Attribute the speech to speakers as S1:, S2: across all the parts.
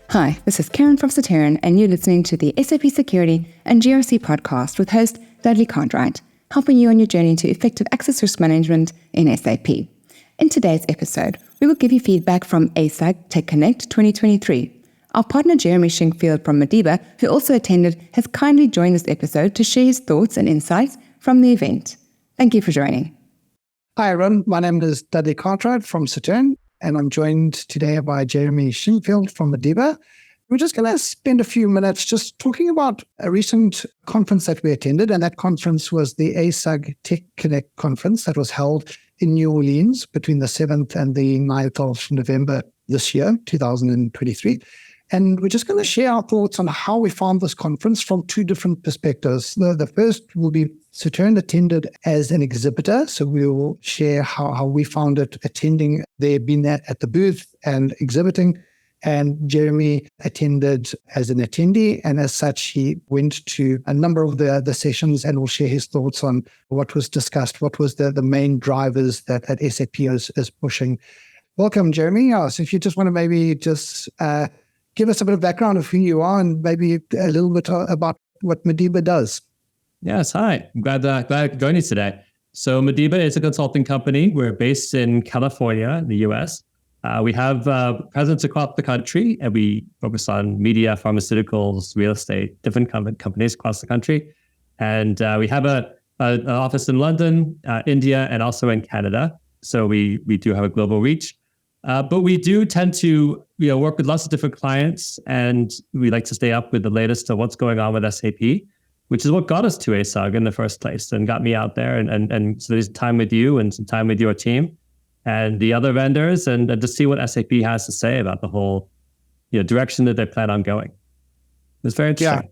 S1: Hi, this is Karen from Saturn, and you're listening to the SAP Security and GRC podcast with host Dudley Cartwright, helping you on your journey to effective access risk management in SAP. In today's episode, we will give you feedback from ASUG Tech Connect 2023. Our partner Jeremy Shinkfield from Madiba, who also attended, has kindly joined this episode to share his thoughts and insights from the event. Thank you for joining.
S2: Hi everyone, my name is Dudley Cartwright from Saturn, and I'm joined today by Jeremy Shinkfield from Madiba. We're just going to spend a few minutes just talking about a recent conference that we attended, and that conference was the ASUG Tech Connect conference that was held in New Orleans between the 7th and the 9th of November this year, 2023. And we're just going to share our thoughts on how we found this conference from two different perspectives. The first will be Saturn attended as an exhibitor, so we will share how we found it attending there, being at the booth and exhibiting. And Jeremy attended as an attendee, and as such, he went to a number of the sessions and will share his thoughts on what was discussed, what was the main drivers that SAP is pushing. Welcome, Jeremy. So if you just want to maybe just give us a bit of background of who you are and maybe a little bit about what Madiba does.
S3: Yes, hi. I'm glad to join you today. So Madiba is a consulting company. We're based in California, in the US. We have presence across the country, and we focus on media, pharmaceuticals, real estate, different companies across the country. And we have an office in London, India, and also in Canada. So we do have a global reach. But we do tend to work with lots of different clients, and we like to stay up with the latest of what's going on with SAP, which is what got us to ASUG in the first place and got me out there. And so there's time with you and some time with your team and the other vendors, and to see what SAP has to say about the whole direction that they plan on going. It's very interesting.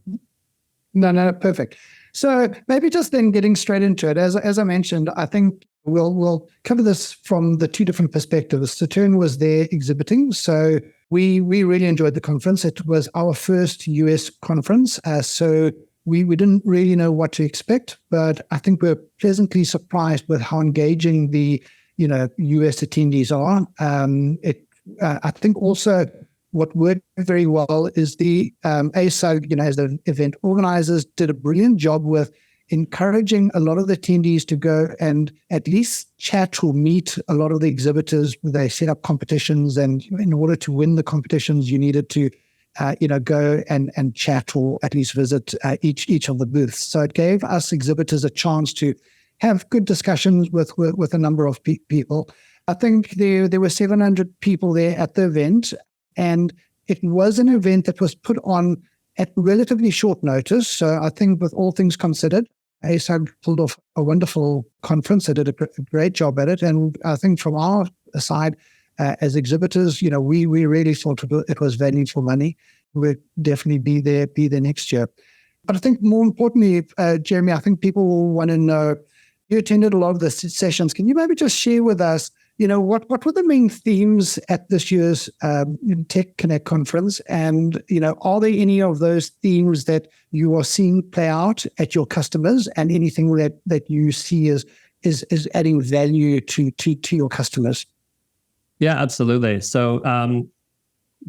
S2: Yeah. No, perfect. So maybe just then getting straight into it, as I mentioned, I think we'll cover this from the two different perspectives. Saturn was there exhibiting, so we really enjoyed the conference. It was our first US conference, so we didn't really know what to expect, but I think we're pleasantly surprised with how engaging the US attendees are. I think also what worked very well is the ASUG, as the event organizers, did a brilliant job with encouraging a lot of the attendees to go and at least chat or meet a lot of the exhibitors. They set up competitions, and in order to win the competitions, you needed to go and chat or at least visit each of the booths. So it gave us exhibitors a chance to have good discussions with a number of people. I think there were 700 people there at the event, and it was an event that was put on at relatively short notice. So I think with all things considered, ASUG pulled off a wonderful conference. They did a great job at it. And I think from our side, as exhibitors, we really thought it was value for money. We'll definitely be there next year. But I think more importantly, Jeremy, I think people will want to know, you attended a lot of the sessions. Can you maybe just share with us, what were the main themes at this year's Tech Connect conference? And, are there any of those themes that you are seeing play out at your customers, and anything that you see is adding value to your customers?
S3: Yeah, absolutely. So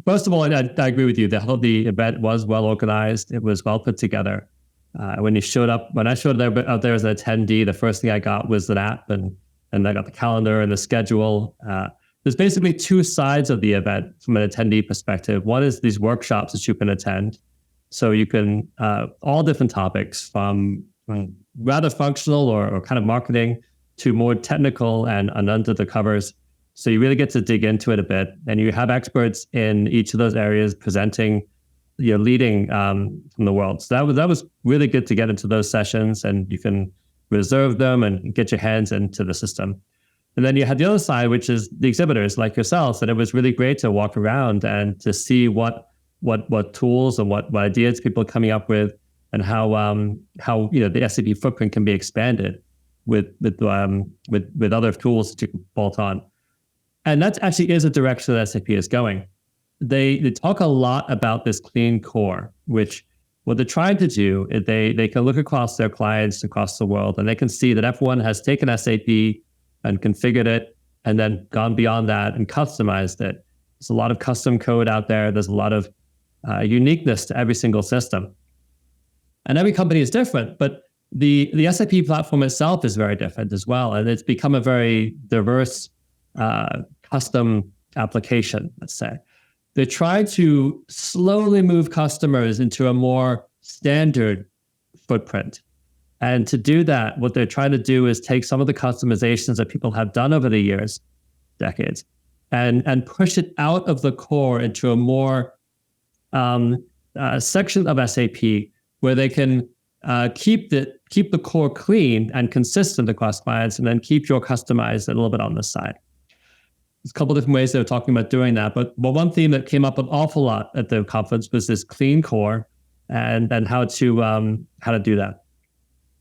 S3: first of all, I agree with you. The event was well organized. It was well put together. When I showed up out there as an attendee, the first thing I got was an app, and I got the calendar and the schedule. There's basically two sides of the event from an attendee perspective. One is these workshops that you can attend. So you can, all different topics from rather functional or kind of marketing to more technical and under the covers. So you really get to dig into it a bit, and you have experts in each of those areas presenting, leading from the world. So that was really good to get into those sessions, and you can reserve them and get your hands into the system. And then you had the other side, which is the exhibitors like yourselves, and it was really great to walk around and to see what tools and what ideas people are coming up with, and how the SAP footprint can be expanded with other tools that you can bolt on. And that actually is a direction that SAP is going. They talk a lot about this clean core, which what they're trying to do is they can look across their clients across the world, and they can see that everyone has taken SAP and configured it and then gone beyond that and customized it. There's a lot of custom code out there. There's a lot of uniqueness to every single system. And every company is different, but the SAP platform itself is very different as well. And it's become a very diverse custom application, let's say. They try to slowly move customers into a more standard footprint. And to do that, what they're trying to do is take some of the customizations that people have done over the years, decades, and push it out of the core into a more section of SAP where they can keep the core clean and consistent across clients, and then keep your customized a little bit on the side. There's a couple of different ways they were talking about doing that, but one theme that came up an awful lot at the conference was this clean core and how to do that.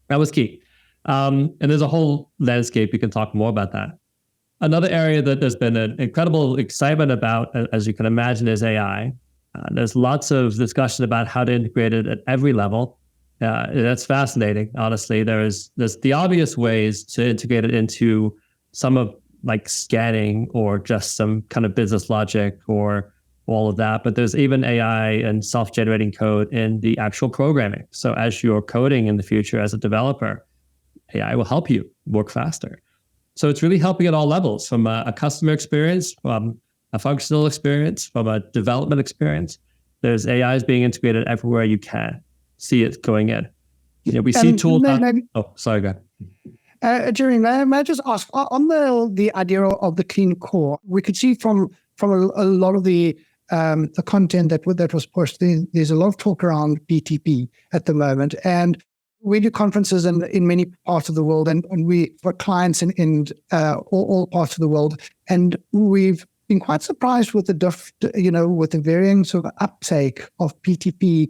S3: That was key. And there's a whole landscape. We can talk more about that. Another area that there's been an incredible excitement about, as you can imagine, is AI. There's lots of discussion about how to integrate it at every level. That's fascinating, honestly. There's the obvious ways to integrate it into some of like scanning or just some kind of business logic or all of that. But there's even AI and self-generating code in the actual programming. So as you're coding in the future as a developer, AI will help you work faster. So it's really helping at all levels, from a customer experience, from a functional experience, from a development experience. There's AIs being integrated everywhere you can see it going in. We see tools. Sorry, go ahead.
S2: Jeremy, may I just ask, on the idea of the clean core, we could see from a lot of the content that was pushed, there's a lot of talk around BTP at the moment. And we do conferences in many parts of the world, and we for clients in all parts of the world. And we've been quite surprised with with the varying sort of uptake of BTP,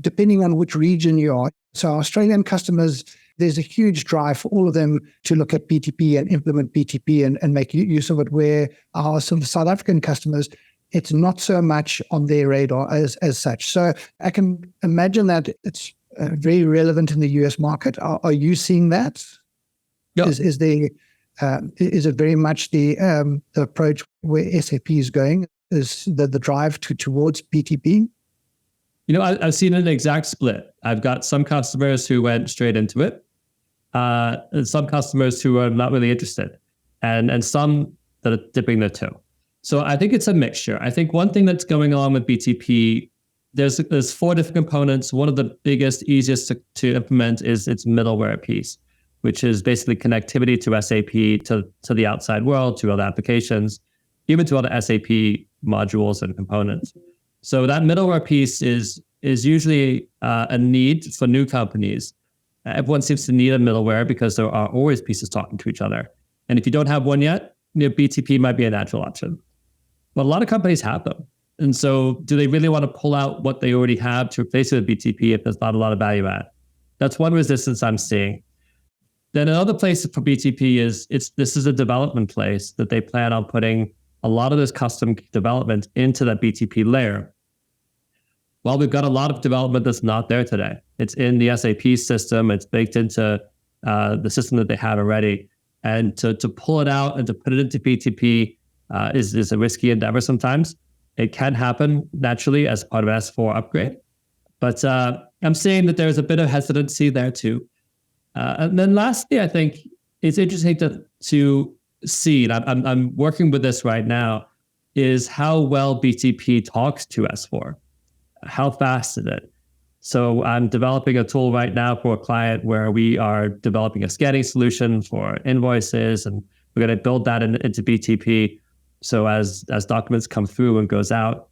S2: depending on which region you are. So Australian customers, there's a huge drive for all of them to look at BTP and implement BTP and make use of it, where our sort of South African customers, it's not so much on their radar as such. So I can imagine that it's very relevant in the US market. Are you seeing that? Yep. Is it very much the approach where SAP is going? Is the drive towards BTP?
S3: I've seen an exact split. I've got some customers who went straight into it, and some customers who are not really interested, and some that are dipping their toe. So I think it's a mixture. I think one thing that's going on with BTP, there's 4 different components. One of the biggest, easiest to implement is its middleware piece, which is basically connectivity to SAP, to the outside world, to other applications, even to other SAP modules and components. So that middleware piece is usually a need for new companies. Everyone seems to need a middleware because there are always pieces talking to each other. And if you don't have one yet, BTP might be a natural option. But a lot of companies have them. And so do they really want to pull out what they already have to replace it with BTP if there's not a lot of value add? That's one resistance I'm seeing. Then another place for BTP is this is a development place that they plan on putting a lot of this custom development into that BTP layer. Well, we've got a lot of development that's not there today. It's in the SAP system. It's baked into the system that they have already. And to pull it out and to put it into BTP is a risky endeavor sometimes. It can happen naturally as part of an S4 upgrade. But I'm seeing that there's a bit of hesitancy there too. And then lastly, I think it's interesting to see, and I'm working with this right now, is how well BTP talks to S4. How fast is it? So I'm developing a tool right now for a client where we are developing a scanning solution for invoices, and we're going to build that into BTP. So as documents come through and goes out,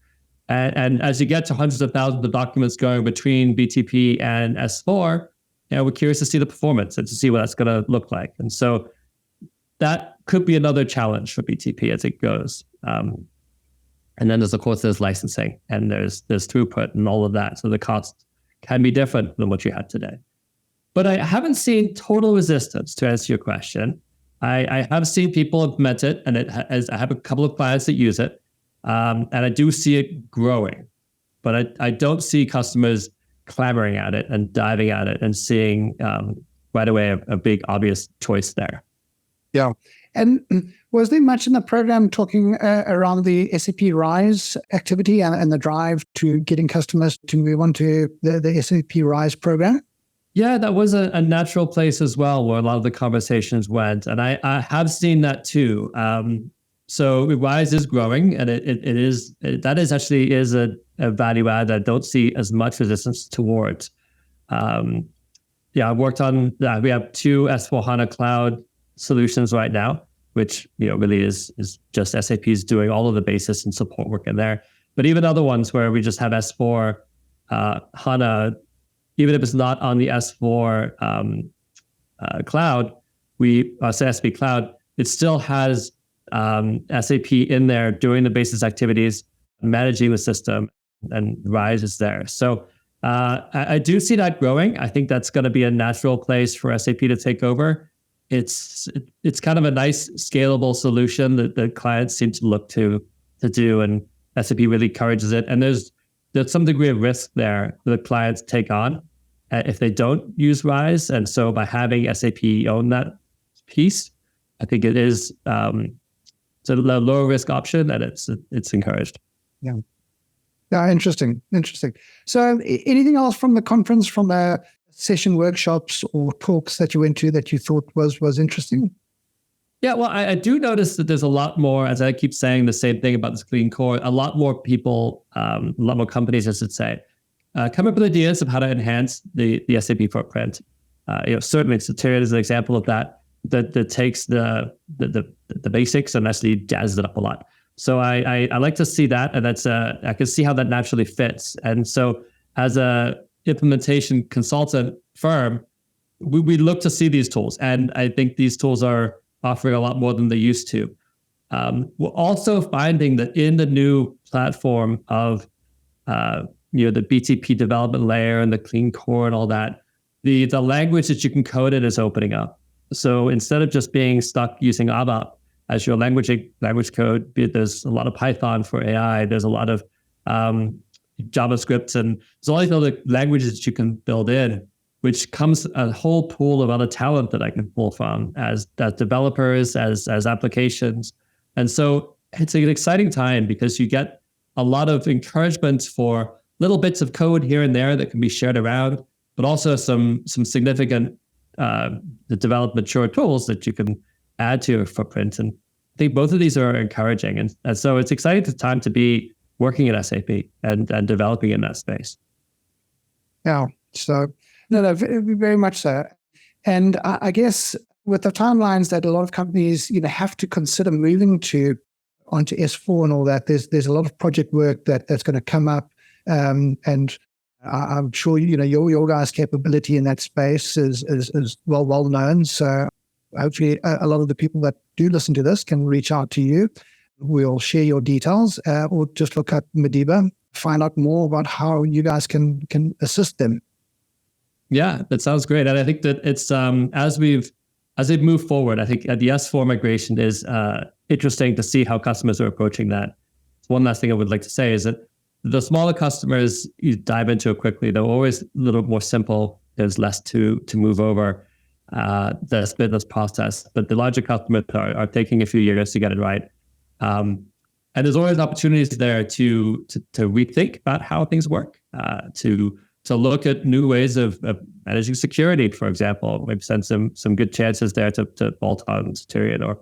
S3: and as you get to hundreds of thousands of documents going between BTP and S4, we're curious to see the performance and to see what that's going to look like. And so that could be another challenge for BTP as it goes. And then there's licensing, and there's throughput and all of that. So the cost can be different than what you had today. But I haven't seen total resistance, to answer your question. I have seen people implement it, and I have a couple of clients that use it, and I do see it growing. But I don't see customers clamoring at it and diving at it and seeing right away a big obvious choice there.
S2: Yeah. And was there much in the program talking around the SAP RISE activity and the drive to getting customers to move on to the SAP RISE program?
S3: Yeah, that was a natural place as well where a lot of the conversations went. And I have seen that too. So RISE is growing, and that is actually a value add that I don't see as much resistance towards. I've worked on, we have 2 S/4HANA Cloud solutions right now, which really is just SAP's doing all of the basis and support work in there. But even other ones where we just have S4 HANA, even if it's not on the S4 cloud, SAP Cloud, it still has SAP in there doing the basis activities, managing the system, and RISE is there. So I do see that growing. I think that's going to be a natural place for SAP to take over. It's kind of a nice scalable solution that the clients seem to look to do, and SAP really encourages it. And there's some degree of risk there that the clients take on if they don't use RISE. And so by having SAP own that piece, I think it is it's a lower risk option, and it's encouraged.
S2: Yeah. Yeah, interesting. So anything else from the conference, from session workshops or talks that you went to that you thought was interesting?
S3: Yeah, well, I do notice that there's a lot more, as I keep saying the same thing about this clean core, a lot more people, a lot more companies, I should say, come up with ideas of how to enhance the SAP footprint. Certainly Saterian is an example of that takes the basics and actually jazzes it up a lot. So I like to see that, and that's I can see how that naturally fits. And so as a implementation consultant firm, we look to see these tools, and I think these tools are offering a lot more than they used to. We're also finding that in the new platform of the BTP development layer and the clean core and all that, the language that you can code in is opening up. So instead of just being stuck using ABAP as your language code, there's a lot of Python for AI. There's a lot of JavaScript, and there's all these other languages that you can build in, which comes a whole pool of other talent that I can pull from as developers, as applications. And so it's an exciting time because you get a lot of encouragement for little bits of code here and there that can be shared around, but also some significant developed mature tools that you can add to your footprint. And I think both of these are encouraging. And so it's exciting time to be working at SAP and developing in that space.
S2: Yeah, so no, very much so. And I guess with the timelines that a lot of companies have to consider moving onto S4 and all that, there's a lot of project work that's going to come up, and I'm sure your guys' capability in that space is well known. So hopefully a lot of the people that do listen to this can reach out to you. We'll share your details, or just look at Madiba, find out more about how you guys can assist them.
S3: Yeah, that sounds great. And I think that it's as we've moved forward, I think the S4 migration is interesting to see how customers are approaching that. One last thing I would like to say is that the smaller customers, you dive into it quickly. They're always a little more simple. There's less to move over the business process. But the larger customers are taking a few years to get it right. And there's always opportunities there to rethink about how things work, to look at new ways of managing security, for example. Maybe send some good chances there to bolt on Saterian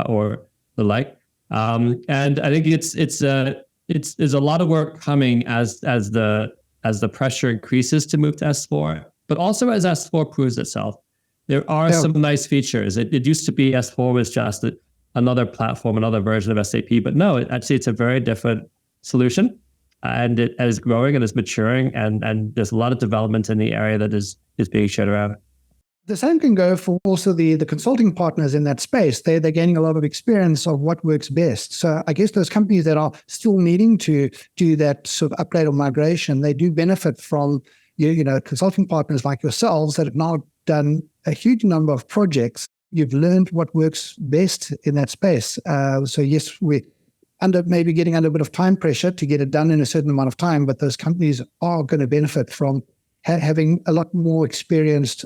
S3: or the like. And I think there's a lot of work coming as the pressure increases to move to S4, but also as S4 proves itself. There are some nice features. It used to be S4 was just another platform, another version of SAP, but no, it's a very different solution, and it is growing and is maturing, and there's a lot of development in the area that is being shared around.
S2: The same can go for also the consulting partners in that space. They're gaining a lot of experience of what works best. So I guess those companies that are still needing to do that sort of upgrade or migration, they do benefit from consulting partners like yourselves that have now done a huge number of projects. You've learned what works best in that space. So yes, we're maybe getting under a bit of time pressure to get it done in a certain amount of time, but those companies are going to benefit from having a lot more experienced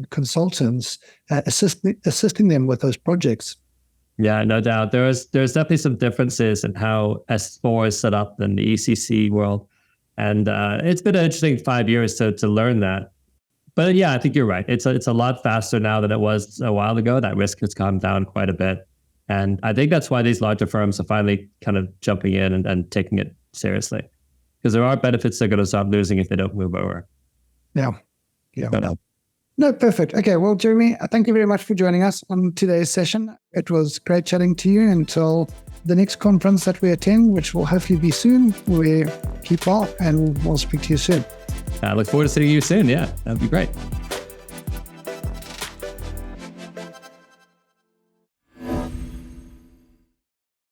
S2: consultants assisting them with those projects.
S3: Yeah, no doubt. There's definitely some differences in how S4 is set up in the ECC world. And it's been an interesting 5 years to learn that. But yeah, I think you're right. It's a lot faster now than it was a while ago. That risk has come down quite a bit. And I think that's why these larger firms are finally kind of jumping in and taking it seriously. Because there are benefits they're going to start losing if they don't move over.
S2: Yeah. No, perfect. Okay, well, Jeremy, thank you very much for joining us on today's session. It was great chatting to you until the next conference that we attend, which will hopefully be soon. We keep well, and we'll speak to you soon.
S3: I look forward to seeing you soon. Yeah, that'd be great.